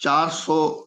400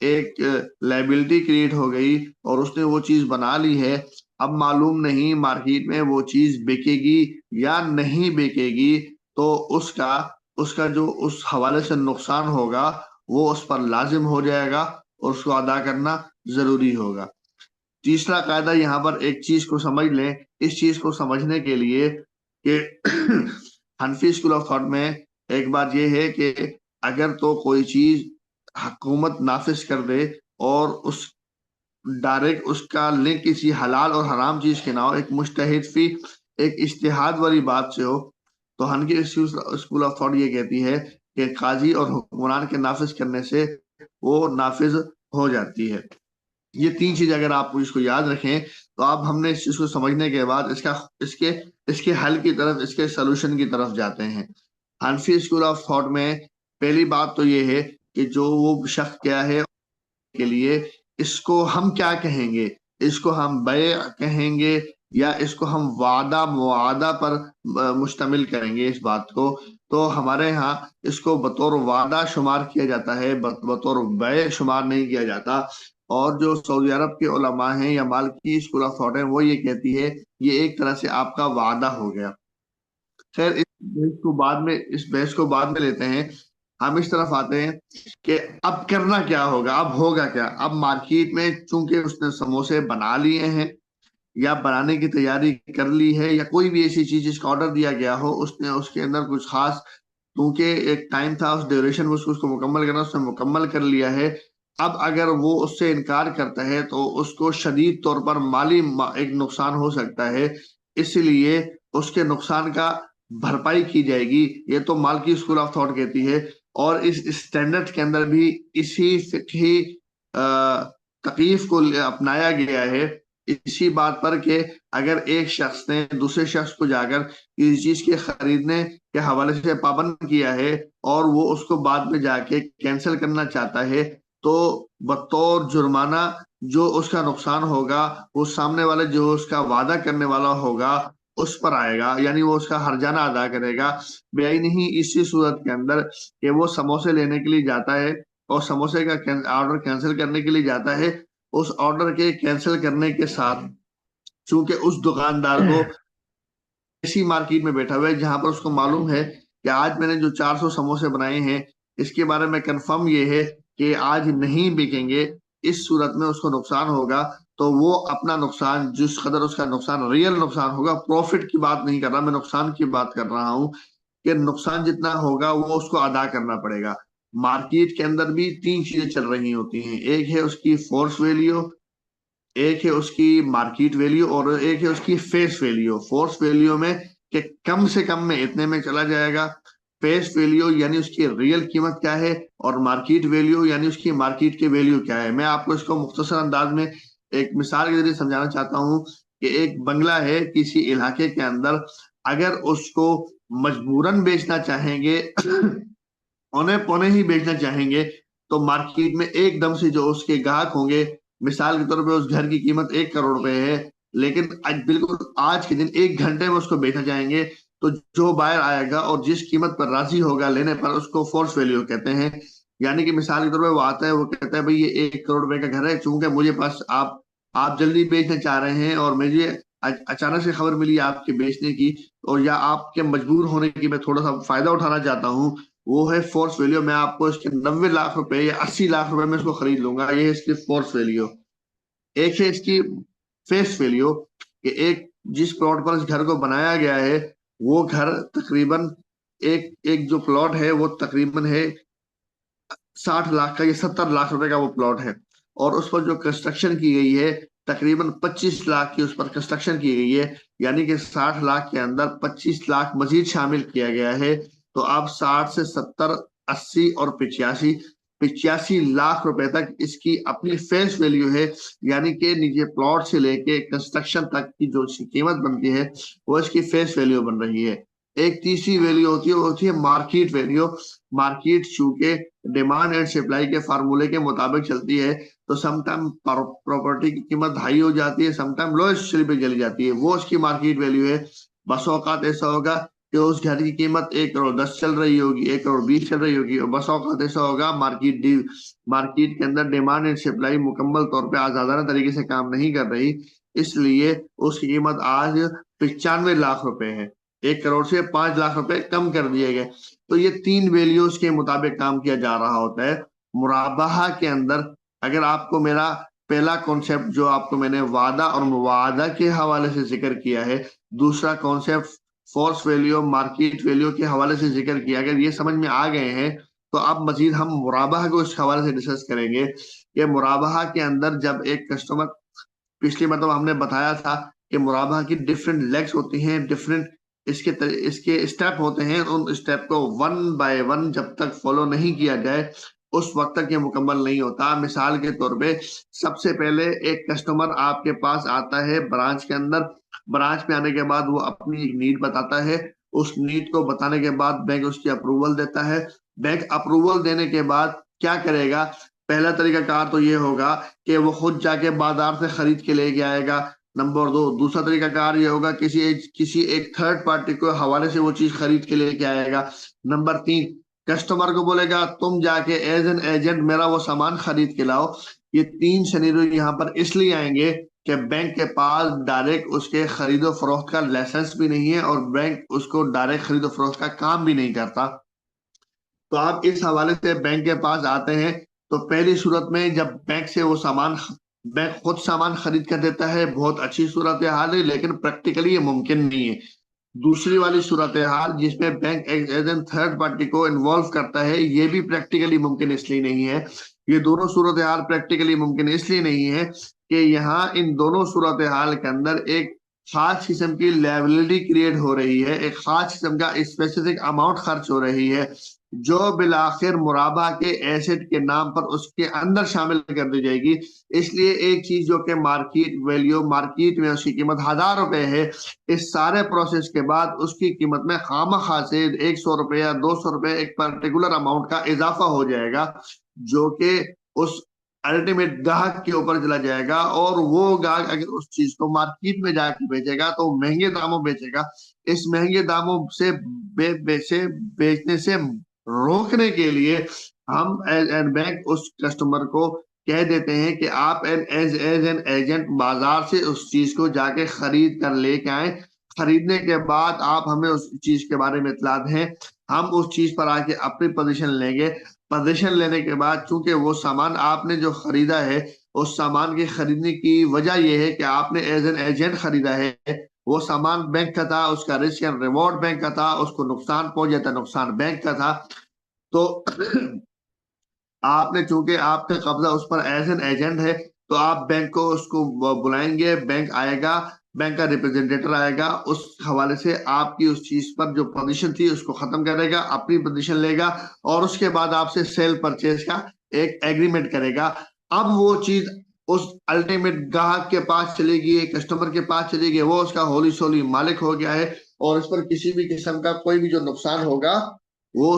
ایک liability create ہو گئی اور اس نے وہ چیز بنا لی ہے، اب معلوم نہیں مارکیٹ میں وہ چیز بکے گی یا نہیں بکے گی، تو اس کا جو اس حوالے سے نقصان ہوگا وہ اس پر لازم ہو جائے گا اور اس کو ادا کرنا ضروری ہوگا۔ تیسرا قاعدہ یہاں پر ایک چیز کو سمجھ لیں، اس چیز کو سمجھنے کے لیے کہ حنفی اسکول آف تھاٹ میں ایک بات یہ ہے کہ اگر تو کوئی چیز حکومت نافذ کر دے اور اس ڈائریکٹ اس کا لنک کسی حلال اور حرام چیز کے نہ ہو، ایک مجتہد فی ایک اجتہاد والی بات سے ہو، تو حنفی اسکول آف تھاٹ یہ کہتی ہے کہ قاضی اور حکمران کے نافذ کرنے سے وہ نافذ ہو جاتی ہے۔ یہ تین چیز اگر آپ اس کو یاد رکھیں تو آپ ہم نے اس چیز کو سمجھنے کے بعد اس کے حل کی طرف، اس کے سلوشن کی طرف جاتے ہیں۔ حنفی اسکول آف تھاٹ میں پہلی بات تو یہ ہے کہ جو وہ شخص کیا ہے کے لیے اس کو ہم کیا کہیں گے، اس کو ہم بیع کہیں گے یا اس کو ہم وعدہ معاہدہ پر مشتمل کریں گے اس بات کو، تو ہمارے ہاں اس کو بطور وعدہ شمار کیا جاتا ہے، بطور بیع شمار نہیں کیا جاتا۔ اور جو سعودی عرب کے علماء ہیں یا مالکی اسکول آف تھاٹ ہے وہ یہ کہتی ہے یہ ایک طرح سے آپ کا وعدہ ہو گیا۔ خیر اس بحث کو بعد میں لیتے ہیں، ہم اس طرف آتے ہیں کہ اب کرنا کیا ہوگا، اب ہوگا کیا۔ اب مارکیٹ میں چونکہ اس نے سموسے بنا لیے ہیں یا بنانے کی تیاری کر لی ہے یا کوئی بھی ایسی چیز جس کا آرڈر دیا گیا ہو، اس نے اس کے اندر کچھ خاص، کیونکہ ایک ٹائم تھا اس ڈیوریشن میں اس کو مکمل کرنا، اس نے مکمل کر لیا ہے۔ اب اگر وہ اس سے انکار کرتا ہے تو اس کو شدید طور پر مالی ایک نقصان ہو سکتا ہے، اس لیے اس کے نقصان کا بھرپائی کی جائے گی، یہ تو مالکی اسکول آف تھاٹ کہتی ہے۔ اور اس اسٹینڈرڈ کے اندر بھی اسی فقہی تکیف کو اپنایا گیا ہے، اسی بات پر کہ اگر ایک شخص نے دوسرے شخص کو جا کر کسی چیز کے خریدنے کے حوالے سے پابند کیا ہے اور وہ اس کو بعد میں جا کے کینسل کرنا چاہتا ہے، تو بطور جرمانہ جو اس کا نقصان ہوگا وہ سامنے والے جو اس کا وعدہ کرنے والا ہوگا اس پر آئے گا، یعنی وہ اس کا ہرجانہ ادا کرے گا۔ بے نہیں اسی صورت کے اندر کہ وہ سموسے لینے کے لیے جاتا ہے اور سموسے کا آرڈر کینسل کرنے کے لیے جاتا ہے، اس آرڈر کے کینسل کرنے کے ساتھ چونکہ اس دکاندار کو ایسی مارکیٹ میں بیٹھا ہوا ہے جہاں پر اس کو معلوم ہے کہ آج میں نے جو 400 سموسے بنائے ہیں اس کے بارے میں کنفرم یہ ہے کہ آج نہیں بکیں گے، اس صورت میں اس کو نقصان ہوگا، تو وہ اپنا نقصان جس قدر اس کا نقصان ریل نقصان ہوگا، پروفٹ کی بات نہیں کر رہا میں، نقصان کی بات کر رہا ہوں کہ نقصان جتنا ہوگا وہ اس کو ادا کرنا پڑے گا۔ مارکیٹ کے اندر بھی تین چیزیں چل رہی ہوتی ہیں، ایک ہے اس کی فورس ویلیو، ایک ہے اس کی مارکیٹ ویلیو، اور ایک ہے اس کی فیس ویلیو۔ فورس ویلیو میں کہ کم سے کم میں اتنے میں چلا جائے گا، فیس ویلیو یعنی اس کی ریل قیمت کیا ہے، اور مارکیٹ ویلیو یعنی اس کی مارکیٹ کی ویلیو کیا ہے۔ میں آپ کو اس کو مختصر انداز میں ایک مثال کے ذریعے سمجھانا چاہتا ہوں کہ ایک بنگلہ ہے کسی علاقے کے اندر، اگر اس کو مجبوراً بیچنا چاہیں گے اونے پونے ہی بیچنا چاہیں گے تو مارکیٹ میں ایک دم سے جو اس کے گاہک ہوں گے، مثال کے طور پہ اس گھر کی قیمت 1 کروڑ روپے ہے، لیکن بالکل آج کے دن 1 گھنٹے میں اس کو بیچنا چاہیں گے، تو جو بائر آئے گا اور جس قیمت پر راضی ہوگا لینے پر اس کو فورس ویلیو کہتے ہیں۔ یعنی کہ مثال کے طور پہ وہ آتا ہے، وہ کہتا ہے بھئی یہ 1 کروڑ روپے کا گھر ہے، چونکہ مجھے پاس آپ جلدی بیچنا چاہ رہے ہیں اور مجھے اچانک سے خبر ملی آپ کے بیچنے کی، اور یا آپ کے مجبور ہونے کی میں تھوڑا سا فائدہ اٹھانا چاہتا ہوں، وہ ہے فورس ویلیو۔ میں آپ کو اس کے 90 لاکھ روپے یا 80 لاکھ روپے میں اس کو خرید لوں گا، یہ ہے اس کی فورس ویلیو۔ ایک ہے اس کی فیس ویلیو کہ ایک جس پلاٹ پر اس گھر کو بنایا گیا ہے وہ گھر تقریباً ایک جو پلاٹ ہے وہ تقریباً ہے 60 لاکھ کا یا 70 لاکھ روپے کا وہ پلاٹ ہے، اور اس پر جو کنسٹرکشن کی گئی ہے تقریباً 25 لاکھ کی اس پر کنسٹرکشن کی گئی ہے، یعنی کہ 60 لاکھ کے اندر 25 لاکھ مزید شامل کیا گیا ہے، تو آپ 60 سے 70 80 اور 85 لاکھ روپے تک اس کی اپنی فیس ویلیو ہے، یعنی کہ نیچے پلاٹ سے لے کے کنسٹرکشن تک کی جو قیمت بنتی ہے وہ اس کی فیس ویلیو بن رہی ہے۔ ایک تیسری ویلیو ہوتی ہے، وہ ہوتی ہے مارکیٹ ویلیو۔ مارکیٹ چونکہ ڈیمانڈ اینڈ سپلائی کے فارمولے کے مطابق چلتی ہے، تو سم ٹائم پراپرٹی کی قیمت ہائی ہو جاتی ہے، سم ٹائم لوئسٹ پہ چلی جاتی ہے، وہ اس کی مارکیٹ ویلیو ہے۔ بس اوقات ایسا ہوگا کہ اس گھر کی قیمت 1 کروڑ 10 چل رہی ہوگی، 1 کروڑ 20 چل رہی ہوگی، اور بس اوقات ایسا ہوگا مارکیٹ کے اندر ڈیمانڈ اینڈ سپلائی مکمل طور پہ آزادانہ طریقے سے کام نہیں کر رہی، اس لیے اس کی قیمت آج 95 لاکھ روپے ہے، 1 کروڑ سے 5 لاکھ روپے کم کر دیے گئے۔ تو یہ 3 ویلیوز کے مطابق کام کیا جا رہا ہوتا ہے مرابحہ کے اندر۔ اگر آپ کو میرا پہلا کانسیپٹ جو آپ کو میں نے وعدہ اور مواعدہ کے حوالے سے ذکر کیا ہے، دوسرا concept force value market value کے حوالے سے ذکر کیا، اگر یہ سمجھ میں آ گئے ہیں تو اب مزید ہم مرابحہ کو اس حوالے سے ڈسکس کریں گے کہ مرابحہ کے اندر جب ایک کسٹمر، پچھلی مرتبہ ہم نے بتایا تھا کہ مرابحہ کی ڈفرینٹ لیگس ہوتی ہیں، ڈفرینٹ اس کے اسٹیپ ہوتے ہیں، ان اسٹیپ کو 1 بائی 1 جب تک فالو نہیں کیا جائے اس وقت تک یہ مکمل نہیں ہوتا۔ مثال کے طور پہ سب سے پہلے ایک کسٹمر آپ کے پاس آتا ہے برانچ کے اندر، برانچ میں آنے کے بعد وہ اپنی ایک نیڈ بتاتا ہے، اس نیڈ کو بتانے کے بعد بینک اس کی اپروول دیتا ہے۔ بینک اپروول دینے کے بعد کیا کرے گا؟ پہلا طریقہ کار تو یہ ہوگا کہ وہ خود جا کے بازار سے خرید کے لے کے آئے گا۔ نمبر 2، دوسرا طریقہ کار یہ ہوگا کسی ایک تھرڈ پارٹی کو حوالے سے وہ چیز خرید کے لے کے آئے گا۔ نمبر 3، کسٹمر کو بولے گا تم جا کے ایز این ایجنٹ میرا وہ سامان خرید کے لاؤ۔ یہ 3 سینیریو یہاں پر اس لیے آئیں گے کہ بینک کے پاس ڈائریکٹ اس کے خرید و فروخت کا لائسنس بھی نہیں ہے اور بینک اس کو ڈائریکٹ خرید و فروخت کا کام بھی نہیں کرتا۔ تو آپ اس حوالے سے بینک کے پاس آتے ہیں تو پہلی صورت میں جب بینک خود سامان خرید کر دیتا ہے، بہت اچھی صورتحال ہے، لیکن پریکٹیکلی یہ ممکن نہیں ہے۔ دوسری والی صورتحال جس میں bank as an third party کو انوالو کرتا ہے، یہ بھی پریکٹیکلی ممکن اس لیے نہیں ہے۔ یہ دونوں صورتحال پریکٹیکلی ممکن اس لیے نہیں ہے کہ یہاں ان دونوں صورتحال کے اندر ایک خاص قسم کی لائبلٹی کریٹ ہو رہی ہے، ایک خاص قسم کا اسپیسیفک اماؤنٹ خرچ ہو رہی ہے جو بالآخر مرابحہ کے ایسٹ کے نام پر اس کے اندر شامل کر دی جائے گی۔ اس لیے ایک چیز جو کہ مارکیٹ ویلیو، مارکیٹ میں اس کی قیمت 1000 روپے ہے، اس سارے پروسیس کے بعد اس کی قیمت میں خواہ سے 100 روپے یا 200 روپے ایک پرٹیکولر اماؤنٹ کا اضافہ ہو جائے گا، جو کہ اس الٹیمیٹ گاہک کے اوپر چلا جائے گا، اور وہ گاہک اگر اس چیز کو مارکیٹ میں جا کے بیچے گا تو مہنگے داموں بیچے گا۔ اس مہنگے داموں سے بیچنے سے روکنے کے لیے ہم ایز این بینک اس کسٹمر کو کہہ دیتے ہیں کہ آپ ایز این ایجنٹ بازار سے اس چیز کو جا کے خرید کر لے کے آئیں، خریدنے کے بعد آپ ہمیں اس چیز کے بارے میں اطلاع دیں، ہم اس چیز پر آ کے اپنی پوزیشن لیں گے۔ پوزیشن لینے کے بعد چونکہ وہ سامان آپ نے جو خریدا ہے، اس سامان کے خریدنے کی وجہ یہ ہے کہ آپ نے ایز این ایجنٹ خریدا ہے، وہ سامان بینک کا تھا، اس کا رسک اینڈ ریوارڈ بینک کا تھا، اس کو نقصان پہنچ جاتا نقصان بینک کا تھا۔ تو آپ نے چونکہ آپ کا قبضہ اس پر ایز این ایجنٹ ہے تو آپ بینک کو اس کو بلائیں گے، بینک آئے گا، بینک کا ریپرزینٹیٹر آئے گا، اس حوالے سے آپ کی اس چیز پر جو پوزیشن تھی اس کو ختم کرے گا، اپنی پوزیشن لے گا، اور اس کے بعد آپ سے سیل پرچیز کا ایک ایگریمنٹ کرے گا۔ اب وہ چیز اس الٹیمیٹ گاہک کے پاس چلے گی، کسٹمر کے پاس چلے گی، وہ اس کا ہولی سولی مالک ہو گیا ہے، اور اس پر کسی بھی قسم کا کوئی بھی جو نقصان ہوگا وہ